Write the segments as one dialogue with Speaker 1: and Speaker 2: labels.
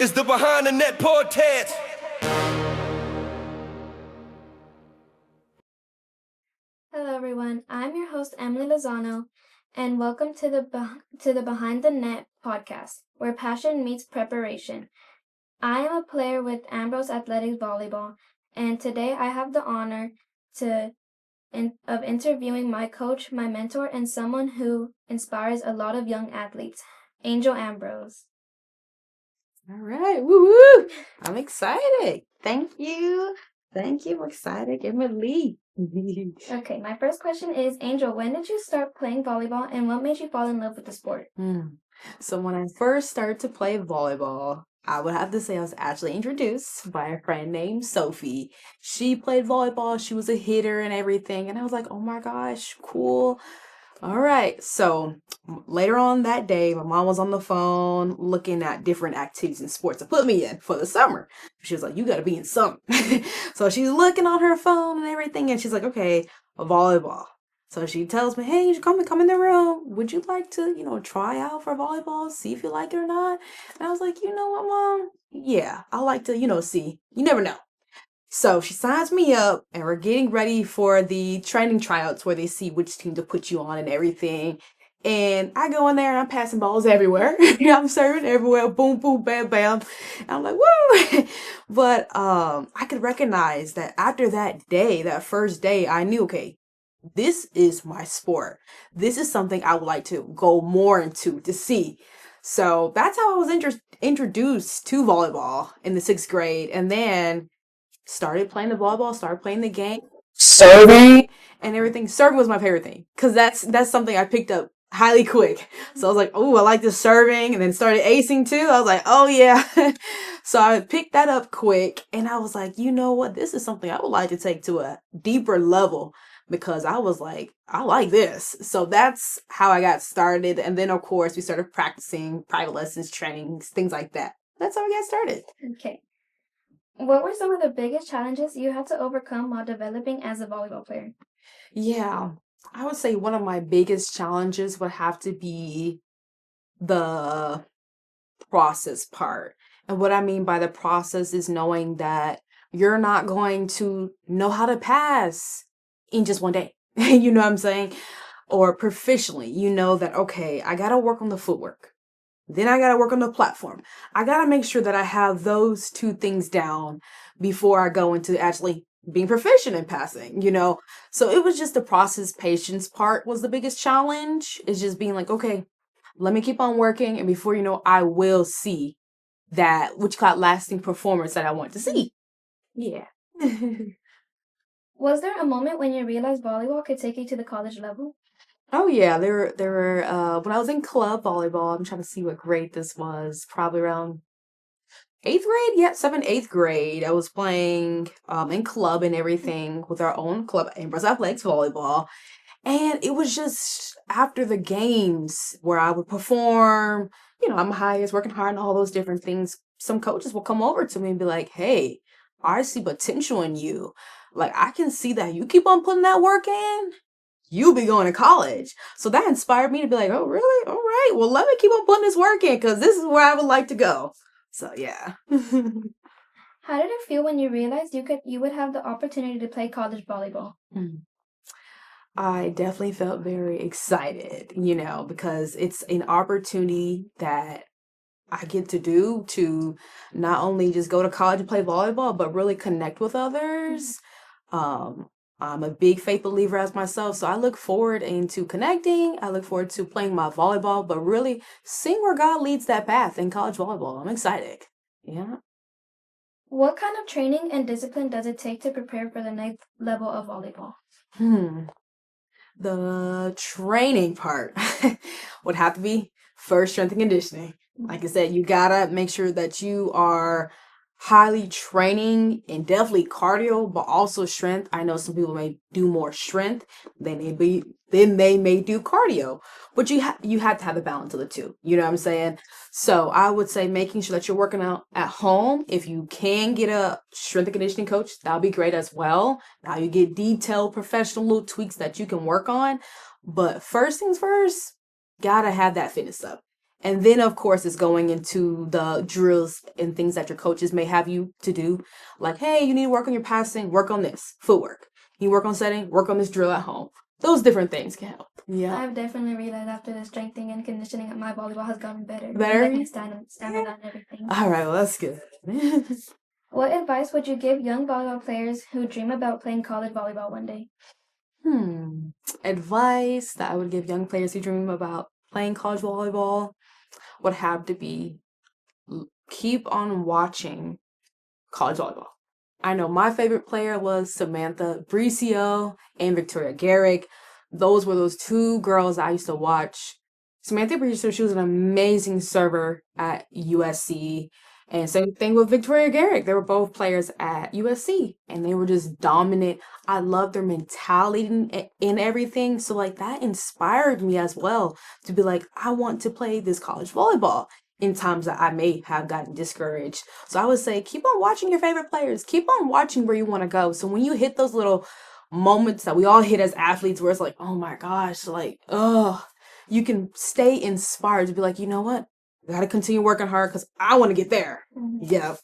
Speaker 1: is the Behind the Net podcast.
Speaker 2: Hello everyone, I'm your host Emily Lozano, and welcome to the Behind the Net podcast, where passion meets preparation. I am a player with Ambrose Athletics volleyball, and today I have the honor of interviewing my coach, my mentor, and someone who inspires a lot of young athletes, Angel Ambrose.
Speaker 3: All right. Woo woo. I'm excited. Thank you. I'm excited. Give me a lead.
Speaker 2: Okay, my first question is, Angel, when did you start playing volleyball and what made you fall in love with the sport?
Speaker 3: So when I first started to play volleyball, I would have to say I was actually introduced by a friend named Sophie. She played volleyball. She was a hitter and everything. And I was like, oh my gosh, cool. All right. So later on that day, my mom was on the phone looking at different activities and sports to put me in for the summer. She was like, you got to be in something. So she's looking on her phone and everything. And she's like, okay, volleyball. So she tells me, hey, you come in the room. Would you like to, try out for volleyball? See if you like it or not? And I was like, you know what, Mom? Yeah, I like to, see. You never know. So she signs me up and we're getting ready for the training tryouts where they see which team to put you on and everything. And I go in there and I'm passing balls everywhere. I'm serving everywhere. Boom, boom, bam, bam. And I'm like, woo! But I could recognize that after that day, that first day, I knew, okay, this is my sport. This is something I would like to go more into to see. So that's how I was introduced to volleyball in the 6th grade. And then started playing the volleyball, started playing the game, serving and everything. Serving was my favorite thing because that's something I picked up highly quick. So I was like, oh, I like this serving, and then started acing too. I was like, oh yeah. So I picked that up quick, and I was like, you know what? This is something I would like to take to a deeper level because I was like, I like this. So that's how I got started. And then of course we started practicing private lessons, trainings, things like that. That's how I got started.
Speaker 2: Okay. What were some of the biggest challenges you had to overcome while developing as a volleyball player?
Speaker 3: Yeah, I would say one of my biggest challenges would have to be the process part. And what I mean by the process is knowing that you're not going to know how to pass in just one day. You know what I'm saying? Or proficiently, you know that, okay, I got to work on the footwork. Then I got to work on the platform. I got to make sure that I have those two things down before I go into actually being proficient in passing. So it was just the process patience part was the biggest challenge. Is just being like, okay, let me keep on working. And before you know, I will see that which got lasting performance that I want to see. Yeah.
Speaker 2: Was there a moment when you realized volleyball could take you to the college level?
Speaker 3: Oh yeah, there were when I was in club volleyball, I'm trying to see what grade this was, probably around 8th grade. Yeah, 7th, 8th grade. I was playing in club and everything with our own club, Ambrose Athletics volleyball. And it was just after the games where I would perform, I'm highest, working hard and all those different things. Some coaches will come over to me and be like, hey, I see potential in you. Like, I can see that you keep on putting that work in, you'll be going to college. So that inspired me to be like, oh, really? All right. Well, let me keep on putting this work in because this is where I would like to go. So, yeah.
Speaker 2: How did it feel when you realized you would have the opportunity to play college volleyball?
Speaker 3: I definitely felt very excited, because it's an opportunity that I get to do to not only just go to college and play volleyball, but really connect with others. I'm a big faith believer as myself, so I look forward into connecting. I look forward to playing my volleyball, but really seeing where God leads that path in college volleyball. I'm excited. Yeah.
Speaker 2: What kind of training and discipline does it take to prepare for the next level of volleyball?
Speaker 3: The training part would have to be first strength and conditioning. Like I said, you gotta make sure that you are highly training and definitely cardio, but also strength. I know some people may do more strength than they may do cardio, but you have to have the balance of the two. You know what I'm saying? So I would say making sure that you're working out at home. If you can get a strength and conditioning coach, that'll be great as well. Now you get detailed professional little tweaks that you can work on. But first things first, gotta have that fitness up. And then, of course, it's going into the drills and things that your coaches may have you to do. Like, hey, you need to work on your passing, work on this, footwork. You work on setting, work on this drill at home. Those different things can help. Yeah.
Speaker 2: I've definitely realized after the strengthening and conditioning, my volleyball has gotten better.
Speaker 3: Better?
Speaker 2: Like my stamina and everything.
Speaker 3: All right, well, that's good.
Speaker 2: What advice would you give young volleyball players who dream about playing college volleyball one day?
Speaker 3: Advice that I would give young players who dream about playing college volleyball would have to be keep on watching college volleyball. I know my favorite player was Samantha Bricio and Victoria Garrick. Those were those two girls I used to watch. Samantha Bricio, she was an amazing server at USC. And same thing with Victoria Garrick. They were both players at USC and they were just dominant. I loved their mentality in everything. So like that inspired me as well to be like, I want to play this college volleyball in times that I may have gotten discouraged. So I would say, keep on watching your favorite players. Keep on watching where you want to go. So when you hit those little moments that we all hit as athletes where it's like, oh my gosh, like, oh, you can stay inspired to be like, you know what? I got to continue working hard because I want to get there.
Speaker 2: Mm-hmm.
Speaker 3: Yeah.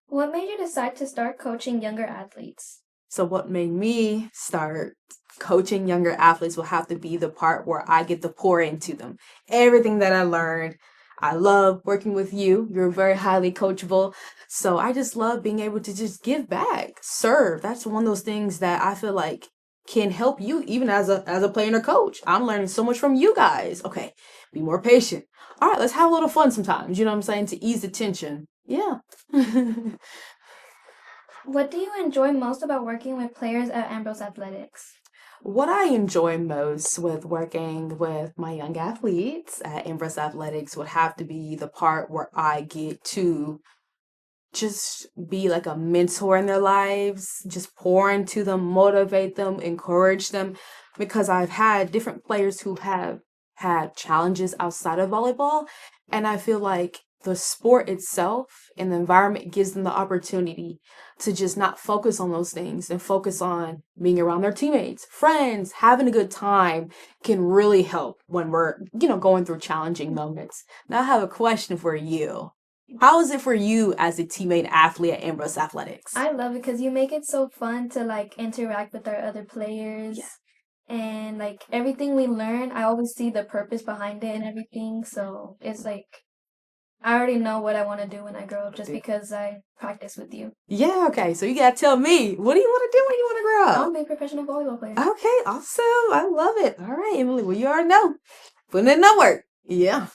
Speaker 2: What made you decide to start coaching younger athletes?
Speaker 3: So what made me start coaching younger athletes will have to be the part where I get to pour into them. Everything that I learned. I love working with you. You're very highly coachable. So I just love being able to just give back, serve. That's one of those things that I feel like can help you even as a player and a coach. I'm learning so much from you guys. Okay, be more patient. All right, let's have a little fun sometimes. You know what I'm saying? To ease the tension. Yeah.
Speaker 2: What do you enjoy most about working with players at Ambrose Athletics?
Speaker 3: What I enjoy most with working with my young athletes at Ambrose Athletics would have to be the part where I get to just be like a mentor in their lives, just pour into them, motivate them, encourage them, because I've had different players who have had challenges outside of volleyball, and I feel like the sport itself and the environment gives them the opportunity to just not focus on those things and focus on being around their teammates, friends, having a good time can really help when we're, going through challenging moments. Now I have a question for you. How is it for you as a teammate athlete at Ambrose Athletics?
Speaker 2: I love it because you make it so fun to like interact with our other players.
Speaker 3: Yeah.
Speaker 2: And like everything we learn, I always see the purpose behind it and everything. So it's like I already know what I want to do when I grow up just because I practice with you.
Speaker 3: Yeah, okay. So you gotta tell me, what do you want to do when you want to grow up?
Speaker 2: I want to be a professional volleyball player.
Speaker 3: Okay, awesome. I love it. All right, Emily. Well, you already know. Putting in the work. Yeah.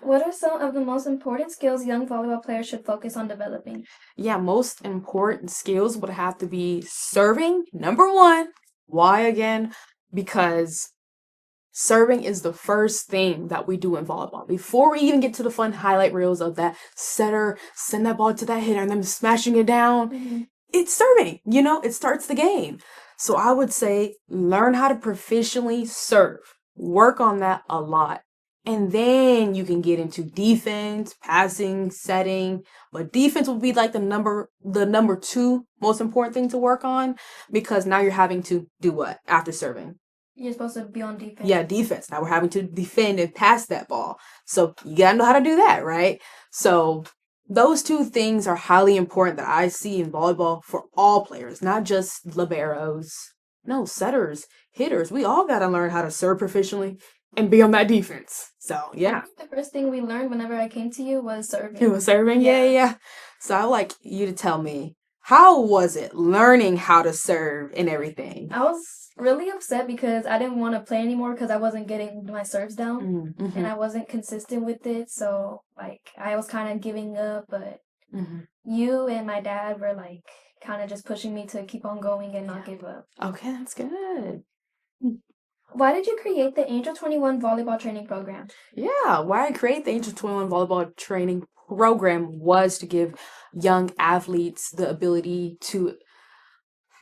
Speaker 2: What are some of the most important skills young volleyball players should focus on developing?
Speaker 3: Yeah, most important skills would have to be serving, number one. Why again? Because serving is the first thing that we do in volleyball. Before we even get to the fun highlight reels of that setter, send that ball to that hitter, and then smashing it down, It's serving. It starts the game. So I would say learn how to proficiently serve. Work on that a lot. And then you can get into defense, passing, setting. But defense will be like the number two most important thing to work on, because now you're having to do what after serving?
Speaker 2: You're supposed to be on defense.
Speaker 3: Yeah, defense. Now we're having to defend and pass that ball. So you gotta know how to do that, right? So those two things are highly important that I see in volleyball for all players, not just liberos. No, setters, hitters. We all gotta learn how to serve proficiently and be on that defense. So yeah.
Speaker 2: I think the first thing we learned whenever I came to you was serving.
Speaker 3: It was serving? Yeah. So I would like you to tell me, how was it learning how to serve and everything?
Speaker 2: I was really upset because I didn't want to play anymore because I wasn't getting my serves down and I wasn't consistent with it. So like I was kind of giving up, but you and my dad were like kind of just pushing me to keep on going and not give up.
Speaker 3: Okay, that's good.
Speaker 2: Why did you create the Angel 21 Volleyball Training Program?
Speaker 3: Yeah, why I created the Angel 21 Volleyball Training Program was to give young athletes the ability to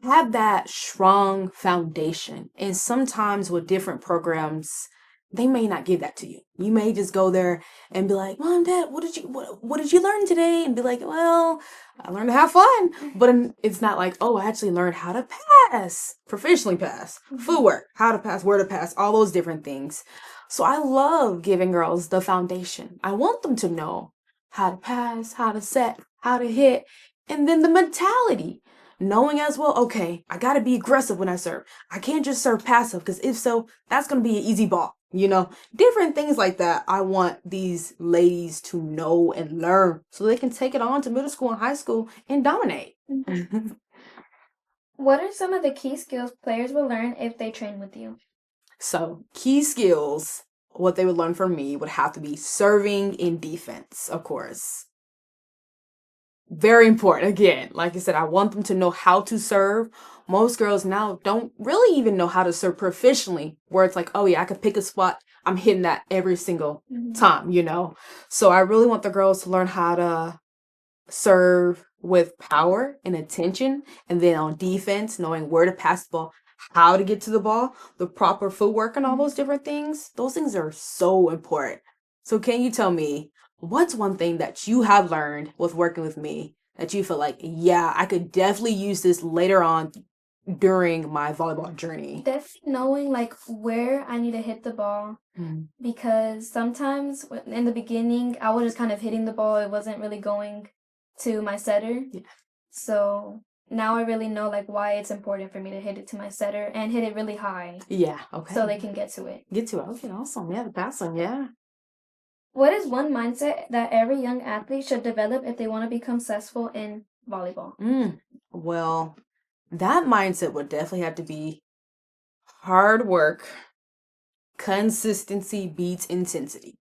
Speaker 3: have that strong foundation. And sometimes with different programs, they may not give that to you. You may just go there and be like, Mom, Dad, what did you learn today? And be like, well, I learned to have fun. But it's not like, oh, I actually learned how to pass, professionally pass, footwork, how to pass, where to pass, all those different things. So I love giving girls the foundation. I want them to know how to pass, how to set, how to hit, and then the mentality. Knowing as well, okay, I got to be aggressive when I serve. I can't just serve passive because if so, that's going to be an easy ball. Different things like that. I want these ladies to know and learn so they can take it on to middle school and high school and dominate.
Speaker 2: What are some of the key skills players will learn if they train with you?
Speaker 3: So, key skills, what they would learn from me would have to be serving in defense, of course. Very important. Again, like I said, I want them to know how to serve. Most girls now don't really even know how to serve proficiently, where it's like, oh yeah, I could pick a spot. I'm hitting that every single time, So I really want the girls to learn how to serve with power and attention, and then on defense, knowing where to pass the ball, how to get to the ball, the proper footwork, and all those different things. Those things are so important. So can you tell me, what's one thing that you have learned with working with me that you feel like, yeah, I could definitely use this later on during my volleyball journey?
Speaker 2: Definitely knowing like where I need to hit the ball, because sometimes in the beginning I was just kind of hitting the ball. It wasn't really going to my setter.
Speaker 3: Yeah.
Speaker 2: So now I really know like why it's important for me to hit it to my setter and hit it really high.
Speaker 3: Yeah, okay.
Speaker 2: So they can get to it.
Speaker 3: Okay, awesome. Yeah, the passing, yeah.
Speaker 2: What is one mindset that every young athlete should develop if they want to become successful in volleyball?
Speaker 3: Well, that mindset would definitely have to be hard work. Consistency beats intensity,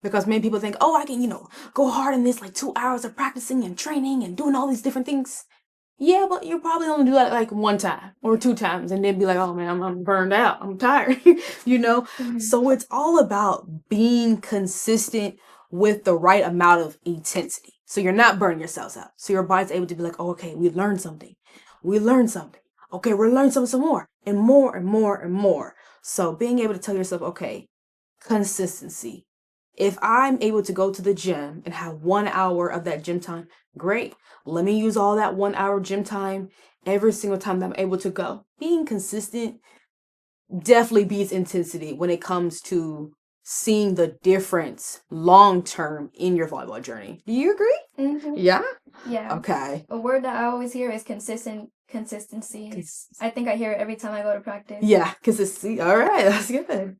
Speaker 3: because many people think, oh, I can, go hard in this like 2 hours of practicing and training and doing all these different things. Yeah, but you'll probably only do that like 1 time or 2 times and then be like, oh man, I'm burned out. I'm tired, So it's all about being consistent with the right amount of intensity. So you're not burning yourselves out. So your body's able to be like, oh, okay, we learned something. Okay, we're learning something some more and more and more and more. So being able to tell yourself, okay, consistency. If I'm able to go to the gym and have 1 hour of that gym time, great. Let me use all that 1 hour gym time every single time that I'm able to go. Being consistent definitely beats intensity when it comes to seeing the difference long term in your volleyball journey. Do you agree? Yeah?
Speaker 2: Yeah.
Speaker 3: Okay.
Speaker 2: A word that I always hear is consistency. I think I hear it every time I go to practice.
Speaker 3: Yeah, consistency. All right, that's good.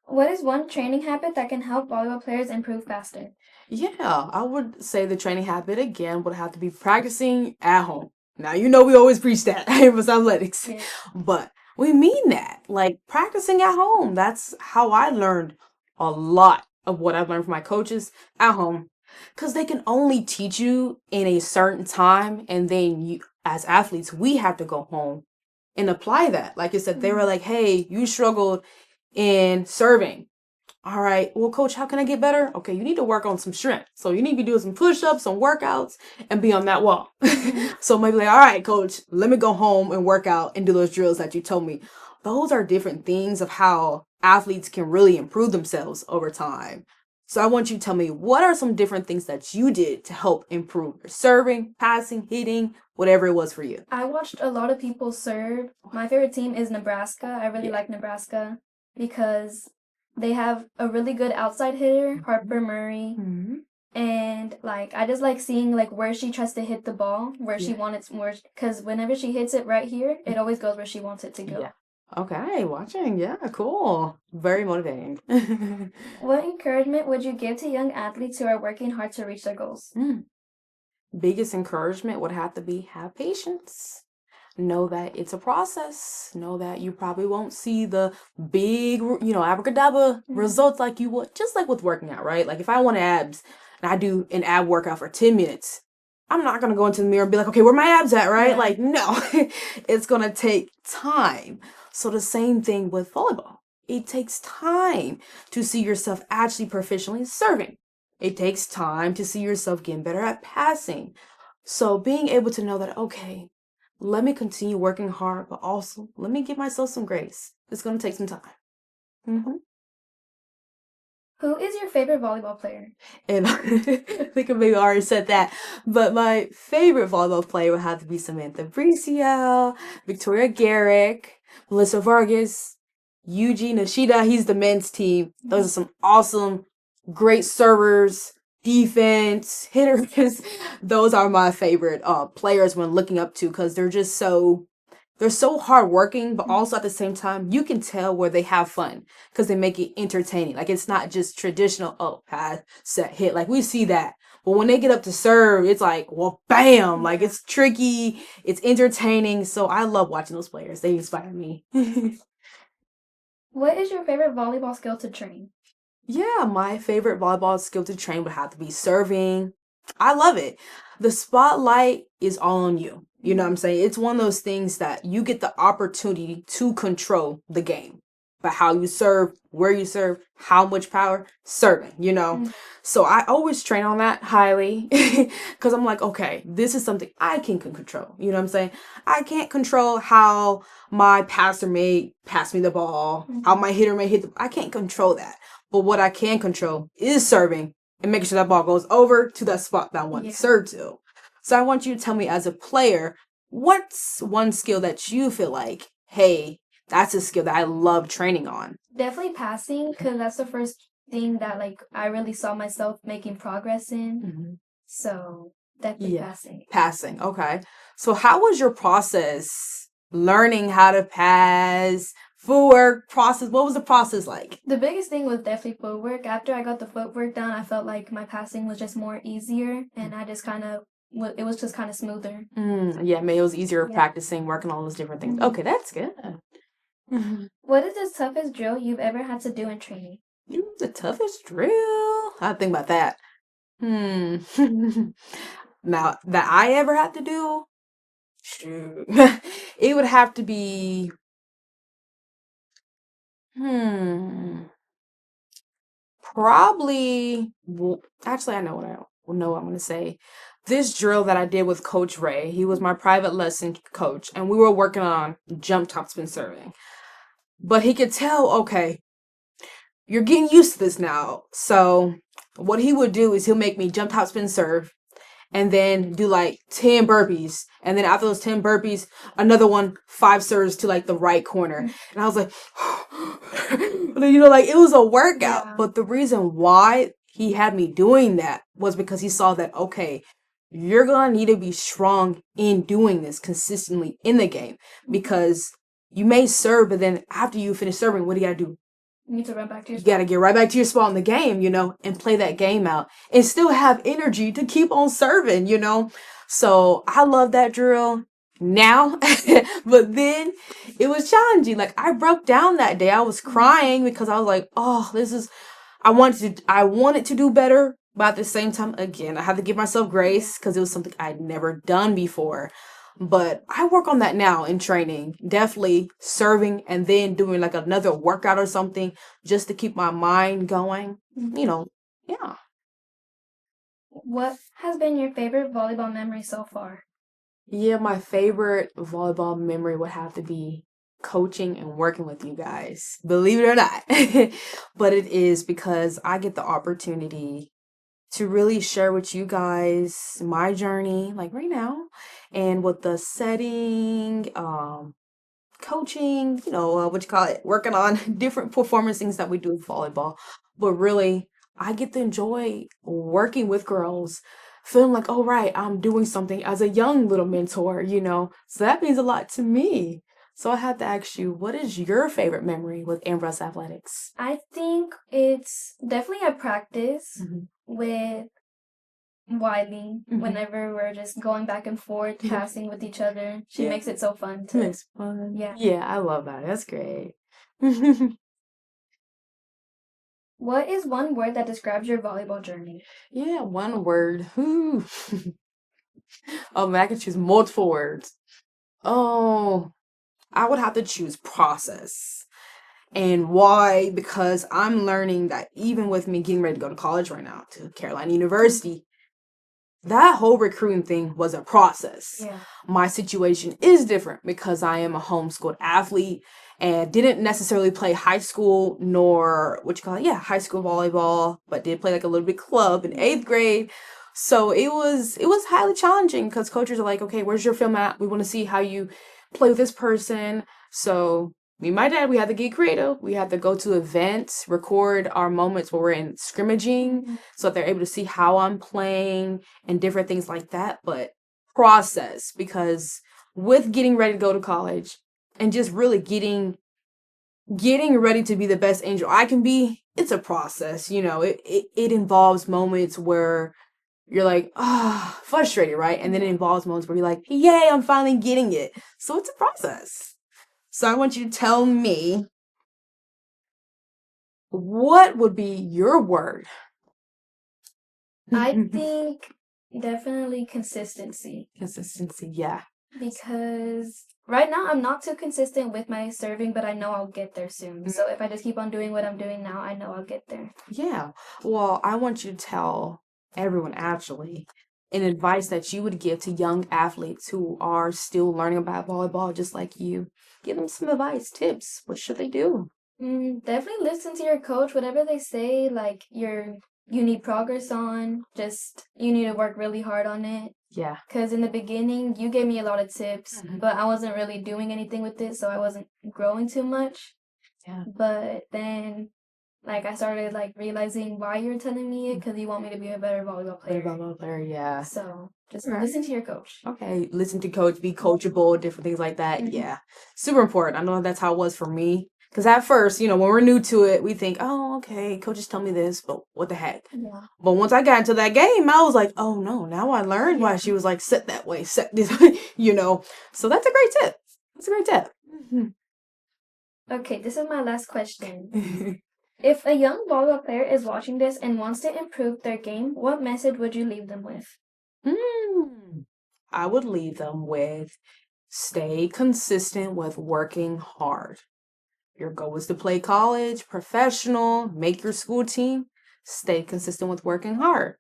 Speaker 2: What is one training habit that can help volleyball players improve faster?
Speaker 3: Yeah, I would say the training habit again would have to be practicing at home. Now, we always preach that at Ambrose Athletics, but we mean that. Like practicing at home. That's how I learned a lot of what I've learned from my coaches at home. Because they can only teach you in a certain time, and then you, as athletes, we have to go home and apply that. Like I said, they were like, hey, you struggled in serving. All right, well, coach, how can I get better? Okay, you need to work on some strength. So you need to be doing some push-ups, some workouts, and be on that wall. So maybe like, all right, coach, let me go home and work out and do those drills that you told me. Those are different things of how athletes can really improve themselves over time. So I want you to tell me, what are some different things that you did to help improve your serving, passing, hitting, whatever it was for you?
Speaker 2: I watched a lot of people serve. My favorite team is Nebraska. I really like Nebraska because they have a really good outside hitter, Harper Murray. And like I just like seeing like where she tries to hit the ball, where she wants more, because whenever she hits it right here, it always goes where she wants it to go.
Speaker 3: Yeah. Okay, watching. Yeah, cool. Very motivating.
Speaker 2: What encouragement would you give to young athletes who are working hard to reach their goals?
Speaker 3: Biggest encouragement would have to be have patience. Know that it's a process. Know that you probably won't see the big, abracadabra results like you would, just like with working out, right? Like if I want abs and I do an ab workout for 10 minutes, I'm not going to go into the mirror and be like, okay, where my abs at, right? Like, no, it's going to take time. So the same thing with volleyball. It takes time to see yourself actually proficiently serving. It takes time to see yourself getting better at passing. So being able to know that, okay, let me continue working hard, but also let me give myself some grace. It's going to take some time.
Speaker 2: Who is your favorite volleyball player?
Speaker 3: And I think I maybe already said that, but my favorite volleyball player would have to be Samantha Bricio, Victoria Garrick, Melissa Vargas. Yuji Nishida, he's the men's team. Those are some awesome, great servers, defense, hitters. Those are my favorite players when looking up to because they're so hardworking, but also at the same time, you can tell where they have fun because they make it entertaining. Like it's not just traditional, oh, pass, set, hit. Like we see that. But when they get up to serve, it's like, well, bam! Like it's tricky, it's entertaining. So I love watching those players. They inspire me.
Speaker 2: What is your favorite volleyball skill to train?
Speaker 3: Yeah, my favorite volleyball skill to train would have to be serving. I love it. The spotlight is all on you. You know what I'm saying? It's one of those things that you get the opportunity to control the game. But how you serve, where you serve, how much power, serving, you know?
Speaker 2: Mm.
Speaker 3: So I always train on that highly because I'm like, okay, this is something I can control. You know what I'm saying? I can't control how my passer may pass me the ball, how my hitter may hit I can't control that. But what I can control is serving and making sure that ball goes over to that spot that I want to serve to. So I want you to tell me as a player, what's one skill that you feel like, hey, that's a skill that I love training on?
Speaker 2: Definitely passing, because that's the first thing that like I really saw myself making progress in. So definitely passing.
Speaker 3: Passing, okay. So how was your process learning how to pass? Footwork process. What was the process like?
Speaker 2: The biggest thing was definitely footwork. After I got the footwork down, I felt like my passing was just more easier, and I just kind of it was just kind of smoother.
Speaker 3: Yeah, maybe it was easier practicing, working on all those different things. Okay, that's good.
Speaker 2: What is the toughest drill you've ever had to do in training?
Speaker 3: The toughest drill? I think about that. Now that I ever had to do, shoot, it would have to be. Probably. Actually, I know what I'm going to say. This drill that I did with Coach Ray, he was my private lesson coach, and we were working on jump topspin serving. But he could tell, okay, you're getting used to this now. So what he would do is he'll make me jump topspin serve and then do like 10 burpees. And then after those 10 burpees, another 5 serves to like the right corner. And I was like, like it was a workout. Yeah. But the reason why he had me doing that was because he saw that, okay, you're going to need to be strong in doing this consistently in the game because you may serve, but then after you finish serving, what do you got to do?
Speaker 2: You need to run back to your spot.
Speaker 3: You got to get right back to your spot in the game, and play that game out and still have energy to keep on serving, So I love that drill now, but then it was challenging. Like I broke down that day. I was crying because I was like, oh, I wanted to do better. But at the same time, again, I had to give myself grace because it was something I'd never done before. But I work on that now in training, definitely serving and then doing like another workout or something just to keep my mind going, yeah.
Speaker 2: What has been your favorite volleyball memory so far?
Speaker 3: Yeah, my favorite volleyball memory would have to be coaching and working with you guys, believe it or not. But it is because I get the opportunity to really share with you guys my journey, like right now, and with the setting, coaching, working on different performance things that we do with volleyball. But really, I get to enjoy working with girls, feeling like, oh, right, I'm doing something as a young little mentor, So that means a lot to me. So I had to ask you, what is your favorite memory with Ambrose Athletics?
Speaker 2: I think it's definitely a practice with Wiley. Whenever we're just going back and forth, passing with each other. She makes it so fun too.
Speaker 3: Makes fun.
Speaker 2: Yeah.
Speaker 3: Yeah, I love that. That's great.
Speaker 2: What is one word that describes your volleyball journey?
Speaker 3: Yeah, one word. Oh, man, I can choose multiple words. Oh, I would have to choose process. And why? Because I'm learning that even with me getting ready to go to college right now, to Carolina University, that whole recruiting thing was a process.
Speaker 2: Yeah.
Speaker 3: My situation is different because I am a homeschooled athlete and didn't necessarily play high school nor high school volleyball, but did play like a little bit club in 8th grade. So it was highly challenging because coaches are like, okay, where's your film at? We want to see how you play with this person. So me and my dad, we had to get creative. We had to go to events, record our moments where we're in scrimmaging so that they're able to see how I'm playing and different things like that. But process, because with getting ready to go to college and just really getting ready to be the best angel I can be, it's a process. It involves moments where you're like, frustrated, right? And then it involves moments where you're like, yay, I'm finally getting it. So it's a process. So I want you to tell me, what would be your word?
Speaker 2: I think definitely consistency.
Speaker 3: Consistency, yeah.
Speaker 2: Because right now I'm not too consistent with my serving, but I know I'll get there soon. So if I just keep on doing what I'm doing now, I know I'll get there.
Speaker 3: Yeah. Well, I want you to tell everyone actually an advice that you would give to young athletes who are still learning about volleyball just like you. Give them some advice, tips. What should they do?
Speaker 2: Definitely listen to your coach. Whatever they say, like you need progress on, just you need to work really hard on it.
Speaker 3: Yeah.
Speaker 2: Because in the beginning, you gave me a lot of tips, but I wasn't really doing anything with it, so I wasn't growing too much.
Speaker 3: Yeah.
Speaker 2: But then, I started, realizing why you're telling me it, because you want me to be a better volleyball player.
Speaker 3: Volleyball player, yeah.
Speaker 2: So, just listen to your coach.
Speaker 3: Okay, listen to coach, be coachable, different things like that. Yeah, super important. I know that's how it was for me. Because at first, when we're new to it, we think, oh, okay, coaches tell me this, but what the heck?
Speaker 2: Yeah.
Speaker 3: But once I got into that game, I was like, oh, no, now I learned why she was like, set that way, set this way, So that's a great tip. That's a great tip.
Speaker 2: Okay, this is my last question. If a young volleyball player is watching this and wants to improve their game, what message would you leave them with?
Speaker 3: I would leave them with stay consistent with working hard. Your goal is to play college, professional, make your school team. Stay consistent with working hard.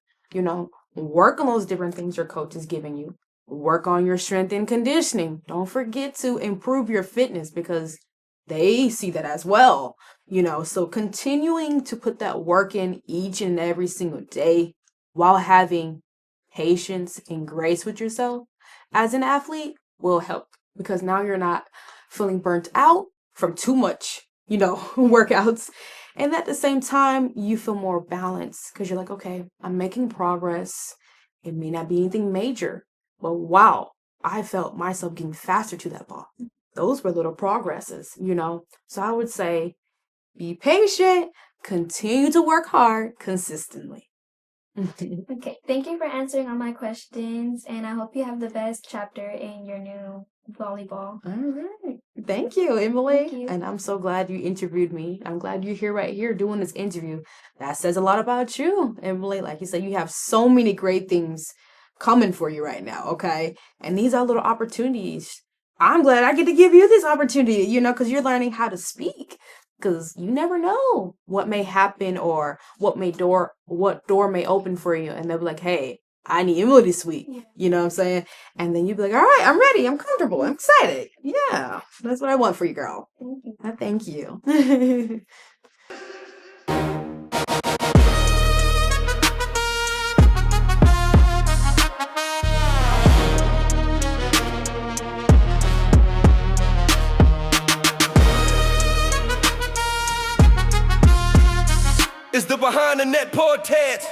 Speaker 3: Work on those different things your coach is giving you. Work on your strength and conditioning. Don't forget to improve your fitness because they see that as well. So continuing to put that work in each and every single day while having patience and grace with yourself as an athlete will help, because now you're not feeling burnt out from too much, workouts. And at the same time, you feel more balanced because you're like, okay, I'm making progress. It may not be anything major, but wow, I felt myself getting faster to that ball. Those were little progresses, So I would say be patient, continue to work hard consistently.
Speaker 2: Okay, thank you for answering all my questions, and I hope you have the best chapter in your new volleyball.
Speaker 3: All right. Thank you, Emily.
Speaker 2: Thank you.
Speaker 3: And I'm so glad you interviewed me. I'm glad you're here right here doing this interview. That says a lot about you, Emily. Like you said, you have so many great things coming for you right now, okay? And these are little opportunities. I'm glad I get to give you this opportunity, because you're learning how to speak. Because you never know what may happen or what door may open for you. And they'll be like, hey, I need Emily this week. Yeah. You know what I'm saying? And then you'll be like, all right, I'm ready. I'm comfortable. I'm excited. Yeah, that's what I want for you, girl.
Speaker 2: Thank you.
Speaker 3: I thank you.
Speaker 1: It's the behind the net podcast.